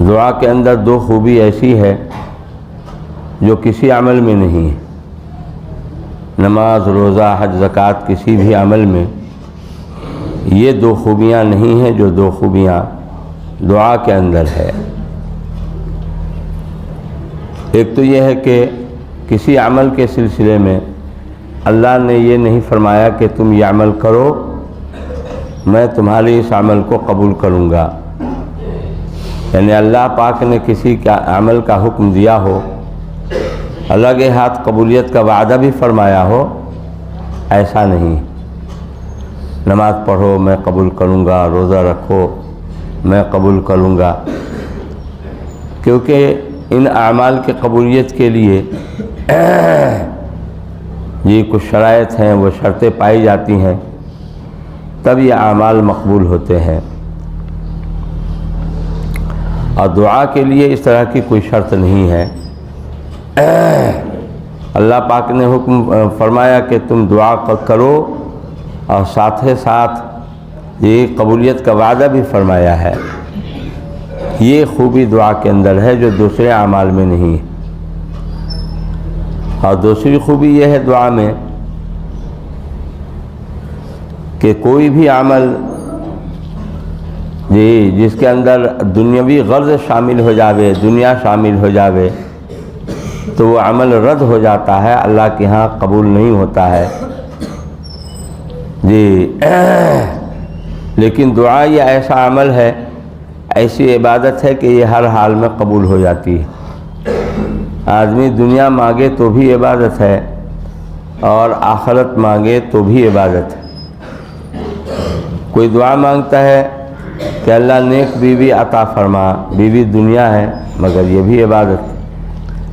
دعا کے اندر دو خوبی ایسی ہے جو کسی عمل میں نہیں ہے. نماز، روزہ، حج، زکوٰۃ کسی بھی عمل میں یہ دو خوبیاں نہیں ہیں جو دو خوبیاں دعا کے اندر ہے. ایک تو یہ ہے کہ کسی عمل کے سلسلے میں اللہ نے یہ نہیں فرمایا کہ تم یہ عمل کرو میں تمہارے اس عمل کو قبول کروں گا. یعنی اللہ پاک نے کسی کا عمل کا حکم دیا ہو، الگ ہاتھ قبولیت کا وعدہ بھی فرمایا ہو، ایسا نہیں. نماز پڑھو میں قبول کروں گا، روزہ رکھو میں قبول کروں گا، کیونکہ ان اعمال کی قبولیت کے لیے یہ کچھ شرائط ہیں، وہ شرطیں پائی جاتی ہیں تب یہ اعمال مقبول ہوتے ہیں. اور دعا کے لیے اس طرح کی کوئی شرط نہیں ہے. اللہ پاک نے حکم فرمایا کہ تم دعا کرو اور ساتھ ساتھ یہ قبولیت کا وعدہ بھی فرمایا ہے. یہ خوبی دعا کے اندر ہے جو دوسرے اعمال میں نہیں ہے. اور دوسری خوبی یہ ہے دعا میں کہ کوئی بھی عمل جس کے اندر دنیاوی غرض شامل ہو جاوے، دنیا شامل ہو جاوے، تو وہ عمل رد ہو جاتا ہے، اللہ کے ہاں قبول نہیں ہوتا ہے. لیکن دعا یہ ایسا عمل ہے، ایسی عبادت ہے کہ یہ ہر حال میں قبول ہو جاتی ہے. آدمی دنیا مانگے تو بھی عبادت ہے اور آخرت مانگے تو بھی عبادت ہے. کوئی دعا مانگتا ہے کہ اللہ نیک بیوی عطا فرما، بیوی دنیا ہے مگر یہ بھی عبادت ہے.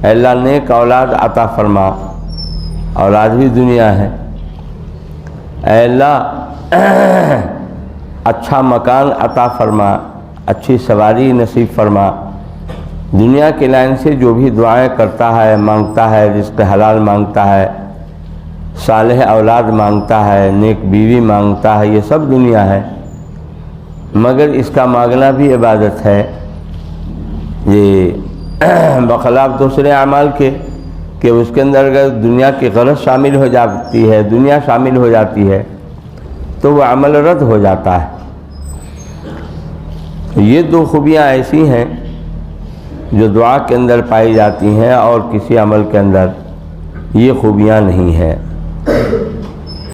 اے اللہ نیک اولاد عطا فرما، اولاد بھی دنیا ہے. اے اللہ اچھا مکان عطا فرما، اچھی سواری نصیب فرما. دنیا کے لائن سے جو بھی دعائیں کرتا ہے، مانگتا ہے، رزق حلال مانگتا ہے، صالح اولاد مانگتا ہے، نیک بیوی مانگتا ہے، یہ سب دنیا ہے. مگر اس کا مانگنا بھی عبادت ہے. یہ بخلاف دوسرے اعمال کے کہ اس کے اندر اگر دنیا کی غرض شامل ہو جاتی ہے، دنیا شامل ہو جاتی ہے تو وہ عمل رد ہو جاتا ہے. یہ دو خوبیاں ایسی ہیں جو دعا کے اندر پائی جاتی ہیں اور کسی عمل کے اندر یہ خوبیاں نہیں ہیں.